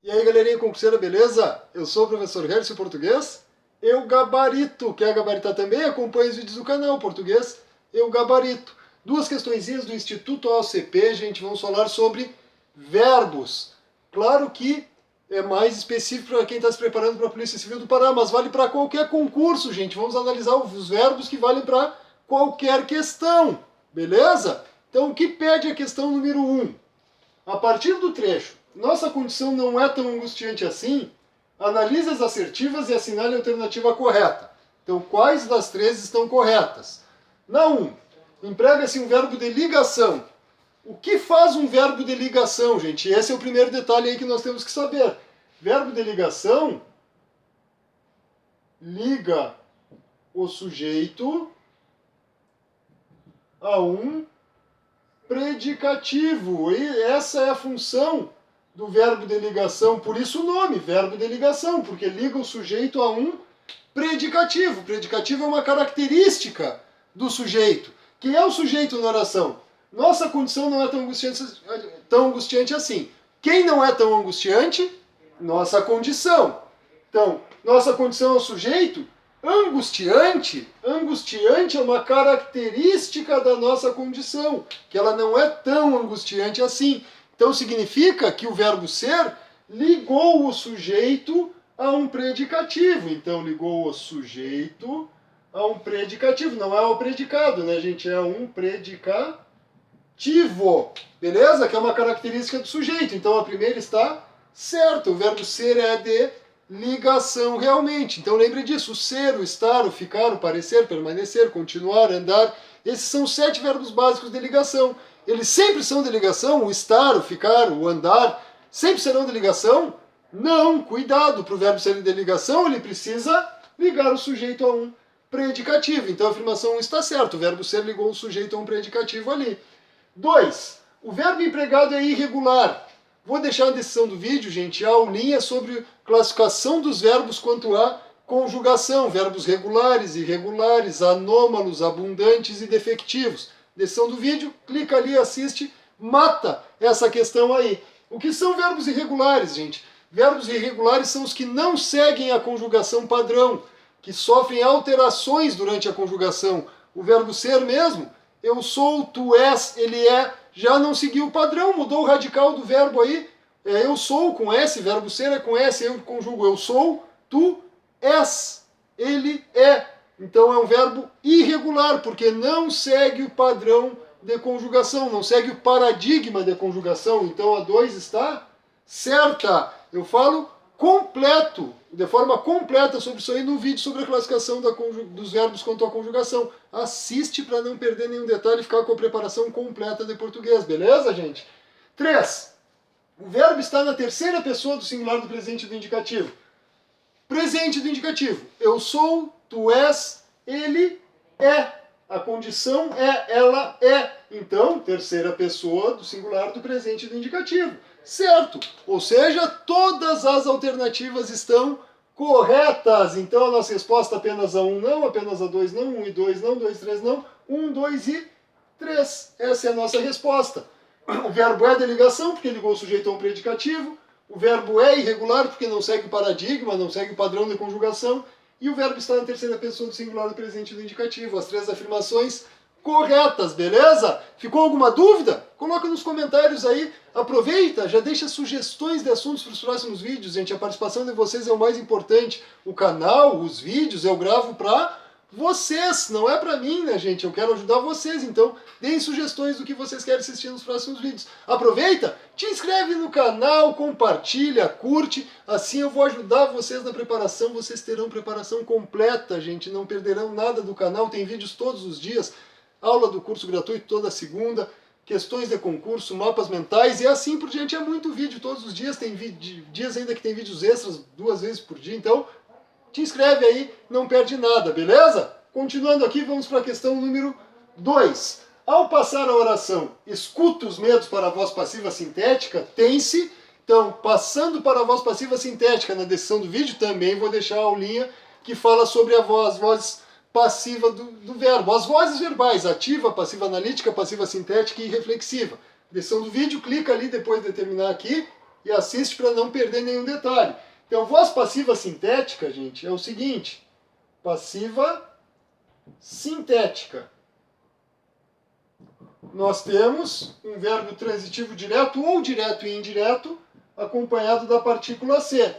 E aí, galerinha concurseira, beleza? Eu sou o professor Hercio Português. Eu gabarito. Quer gabaritar também? Acompanhe os vídeos do canal Português. Eu gabarito. Duas questõezinhas do Instituto AOCP, gente. Vamos falar sobre verbos. Claro que é mais específico para quem está se preparando para a Polícia Civil do Pará, mas vale para qualquer concurso, gente. Vamos analisar os verbos que valem para qualquer questão. Beleza? Então, o que pede a questão número 1? A partir do trecho, nossa condição não é tão angustiante assim, analise as assertivas e assinale a alternativa correta. Então, quais das três estão corretas? Na 1, emprega-se um verbo de ligação. O que faz um verbo de ligação, gente? Esse é o primeiro detalhe aí que nós temos que saber. Verbo de ligação liga o sujeito a um predicativo. E essa é a função do verbo de ligação, por isso o nome, verbo de ligação, porque liga o sujeito a um predicativo. Predicativo é uma característica do sujeito. Quem é o sujeito na oração? Nossa condição não é tão angustiante assim. Quem não é tão angustiante? Nossa condição. Então, nossa condição é o sujeito. Angustiante é uma característica da nossa condição, que ela não é tão angustiante assim. Então significa que o verbo ser ligou o sujeito a um predicativo. Então ligou o sujeito a um predicativo. Não é o predicado, né, gente? É um predicativo. Beleza? Que é uma característica do sujeito. Então a primeira está certa. O verbo ser é de ligação realmente. Então lembre disso. O ser, o estar, o ficar, o parecer, permanecer, continuar, andar. Esses são 7 verbos básicos de ligação. Eles sempre são de ligação? O estar, o ficar, o andar, sempre serão de ligação? Não, cuidado, para o verbo ser de ligação, ele precisa ligar o sujeito a um predicativo. Então a afirmação 1 está certa, o verbo ser ligou o sujeito a um predicativo ali. 2. O verbo empregado é irregular. Vou deixar na descrição do vídeo, gente, a aulinha sobre classificação dos verbos quanto à conjugação. Verbos regulares, irregulares, anômalos, abundantes e defectivos. Descrição do vídeo, clica ali, assiste, mata essa questão aí. O que são verbos irregulares, gente? Verbos irregulares são os que não seguem a conjugação padrão, que sofrem alterações durante a conjugação. O verbo ser mesmo, eu sou, tu és, ele é, já não seguiu o padrão, mudou o radical do verbo aí. Eu sou com S, verbo ser é com S, eu conjugo eu sou, tu és, ele é. Então é um verbo irregular, porque não segue o padrão de conjugação, não segue o paradigma de conjugação. Então a 2 está certa. Eu falo completo, de forma completa sobre isso aí no vídeo sobre a classificação dos verbos quanto à conjugação. Assiste para não perder nenhum detalhe e ficar com a preparação completa de português, beleza, gente? 3. O verbo está na terceira pessoa do singular do presente do indicativo. Presente do indicativo. Eu sou, tu és, ele é. A condição é, ela é. Então, terceira pessoa do singular do presente do indicativo. Certo. Ou seja, todas as alternativas estão corretas. Então, a nossa resposta apenas a 1 não, apenas a 2 não, 1 e 2 não, 2 e 3 não, 1, 2 e 3. Essa é a nossa resposta. O verbo é de ligação, porque ligou o sujeito a um predicativo. O verbo é irregular, porque não segue o paradigma, não segue o padrão de conjugação. E o verbo está na terceira pessoa do singular do presente do indicativo. As 3 afirmações corretas, beleza? Ficou alguma dúvida? Coloca nos comentários aí. Aproveita, já deixa sugestões de assuntos para os próximos vídeos, gente. A participação de vocês é o mais importante. O canal, os vídeos, eu gravo para vocês, não é pra mim, né, gente? Eu quero ajudar vocês, então deem sugestões do que vocês querem assistir nos próximos vídeos. Aproveita, te inscreve no canal, compartilha, curte, assim eu vou ajudar vocês na preparação, vocês terão preparação completa, gente, não perderão nada do canal, tem vídeos todos os dias, aula do curso gratuito toda segunda, questões de concurso, mapas mentais e assim por diante, é muito vídeo todos os dias, tem dias ainda que tem vídeos extras 2 vezes por dia, então te inscreve aí, não perde nada, beleza? Continuando aqui, vamos para a questão número 2. Ao passar a oração, escuta os medos para a voz passiva sintética, tem-se. Então, passando para a voz passiva sintética na descrição do vídeo, também vou deixar a aulinha que fala sobre a voz passiva do verbo. As vozes verbais, ativa, passiva analítica, passiva sintética e reflexiva. Descrição do vídeo, clica ali depois de terminar aqui, e assiste para não perder nenhum detalhe. Então, voz passiva sintética, gente, é o seguinte. Passiva sintética. Nós temos um verbo transitivo direto ou direto e indireto acompanhado da partícula C.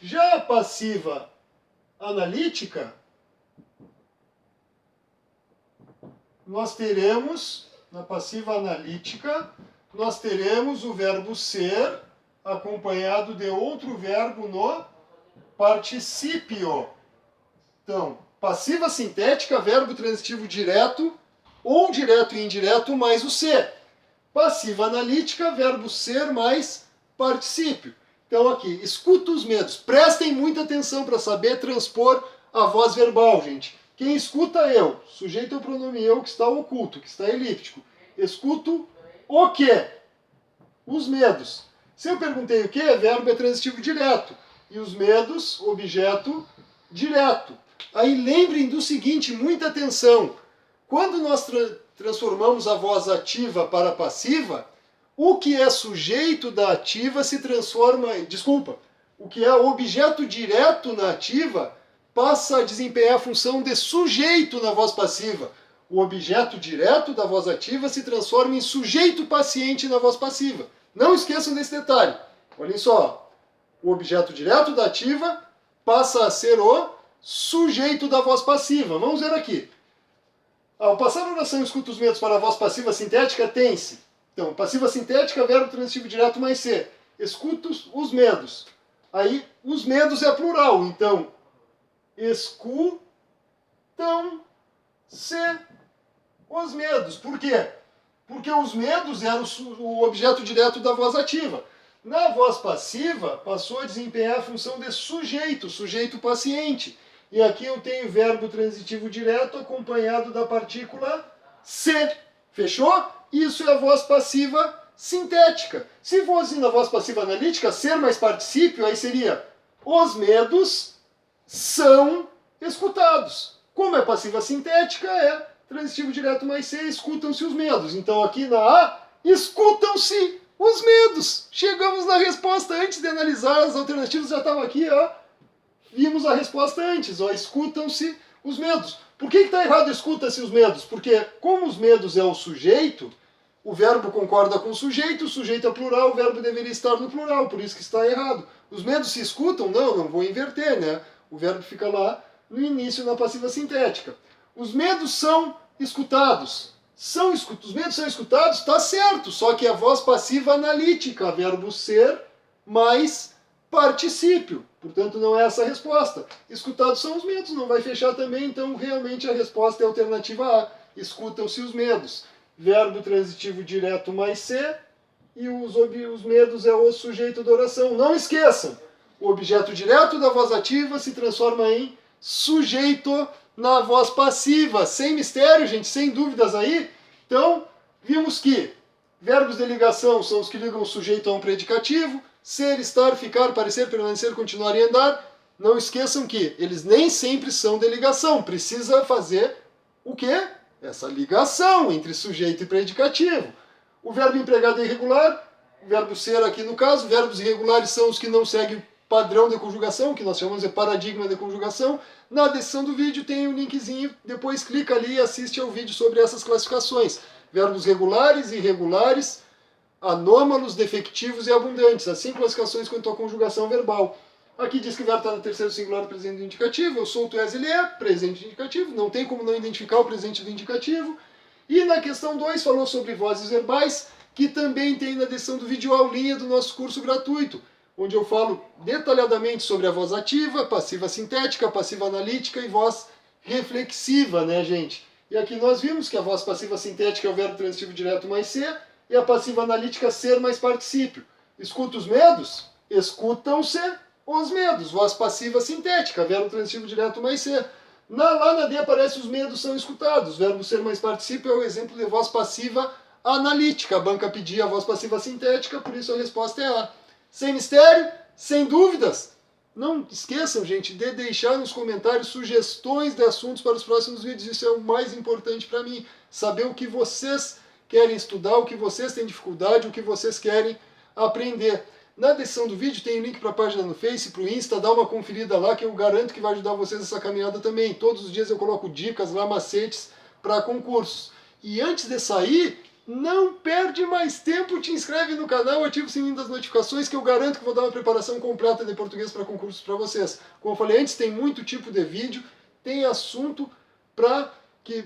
Já a passiva analítica, nós teremos, na passiva analítica, nós teremos o verbo ser acompanhado de outro verbo no particípio. Então, passiva sintética, verbo transitivo direto ou direto e indireto mais o ser. Passiva analítica, verbo ser mais particípio. Então aqui, escuta os medos. Prestem muita atenção para saber transpor a voz verbal, gente. Quem escuta eu, sujeito ao pronome eu que está oculto, que está elíptico. Escuto o quê? Os medos. Se eu perguntei o quê, verbo é transitivo direto. E os medos, objeto direto. Aí lembrem do seguinte, muita atenção. Quando nós transformamos a voz ativa para passiva, o que é sujeito da ativa se transforma... o que é objeto direto na ativa passa a desempenhar a função de sujeito na voz passiva. O objeto direto da voz ativa se transforma em sujeito paciente na voz passiva. Não esqueçam desse detalhe. Olhem só. O objeto direto da ativa passa a ser o sujeito da voz passiva. Vamos ver aqui. Ao passar a oração escuta os medos para a voz passiva sintética, tem-se. Então, passiva sintética, verbo transitivo direto mais ser. Escuta os medos. Aí, os medos é plural. Então, escutam-se os medos. Por quê? Porque os medos eram o objeto direto da voz ativa. Na voz passiva, passou a desempenhar a função de sujeito, sujeito paciente. E aqui eu tenho verbo transitivo direto acompanhado da partícula se. Fechou? Isso é a voz passiva sintética. Se fosse na voz passiva analítica, ser mais particípio, aí seria os medos são escutados. Como é passiva sintética, é transitivo direto mais se, escutam-se os medos. Então aqui na A, escutam-se os medos. Chegamos na resposta antes de analisar as alternativas, já estava aqui, ó. Vimos a resposta antes, ó, escutam-se os medos. Por que está errado escuta-se os medos? Porque como os medos é o sujeito, o verbo concorda com o sujeito é plural, o verbo deveria estar no plural, por isso que está errado. Os medos se escutam? Não vou inverter, né? O verbo fica lá no início na passiva sintética. Os medos são escutados. Os medos são escutados, está certo, só que é a voz passiva analítica, verbo ser mais particípio. Portanto, não é essa a resposta. Escutados são os medos, não vai fechar também, então realmente a resposta é a alternativa A. Escutam-se os medos. Verbo transitivo direto mais se, e os medos é o sujeito da oração. Não esqueçam, o objeto direto da voz ativa se transforma em sujeito na voz passiva. Sem mistério, gente, sem dúvidas aí. Então, vimos que verbos de ligação são os que ligam o sujeito a um predicativo. Ser, estar, ficar, parecer, permanecer, continuar e andar. Não esqueçam que eles nem sempre são de ligação. Precisa fazer o quê? Essa ligação entre sujeito e predicativo. O verbo empregado é irregular, o verbo ser aqui no caso, verbos irregulares são os que não seguem padrão de conjugação, que nós chamamos de paradigma de conjugação. Na descrição do vídeo tem um linkzinho, depois clica ali e assiste ao vídeo sobre essas classificações. Verbos regulares, irregulares, anômalos, defectivos e abundantes. As 5 classificações quanto à conjugação verbal. Aqui diz que o verbo está no terceiro singular presente do indicativo. Eu sou, tu és, ele é, presente do indicativo. Não tem como não identificar o presente do indicativo. E na questão 2 falou sobre vozes verbais, que também tem na descrição do vídeo a aulinha do nosso curso gratuito, onde eu falo detalhadamente sobre a voz ativa, passiva sintética, passiva analítica e voz reflexiva, né, gente? E aqui nós vimos que a voz passiva sintética é o verbo transitivo direto mais ser, e a passiva analítica ser mais particípio. Escuta os medos? Escutam-se os medos. Voz passiva sintética, verbo transitivo direto mais ser. Lá na D aparece os medos são escutados. Verbo ser mais particípio é o exemplo de voz passiva analítica. A banca pedia a voz passiva sintética, por isso a resposta é A. Sem mistério, sem dúvidas. Não esqueçam, gente, de deixar nos comentários sugestões de assuntos para os próximos vídeos. Isso é o mais importante para mim. Saber o que vocês querem estudar, o que vocês têm dificuldade, o que vocês querem aprender. Na descrição do vídeo tem o link para a página no Face, para o Insta, dá uma conferida lá que eu garanto que vai ajudar vocês nessa caminhada também. Todos os dias eu coloco dicas lá, macetes para concursos. E antes de sair, não perde mais tempo, te inscreve no canal, ativa o sininho das notificações que eu garanto que vou dar uma preparação completa de português para concursos para vocês. Como eu falei antes, tem muito tipo de vídeo, tem assunto para que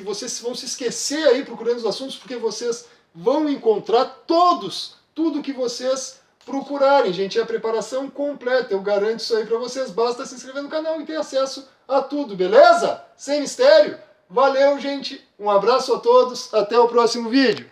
vocês vão se esquecer aí procurando os assuntos, porque vocês vão encontrar tudo que vocês procurarem, gente. É a preparação completa, eu garanto isso aí para vocês. Basta se inscrever no canal e ter acesso a tudo, beleza? Sem mistério? Valeu, gente. Um abraço a todos. Até o próximo vídeo.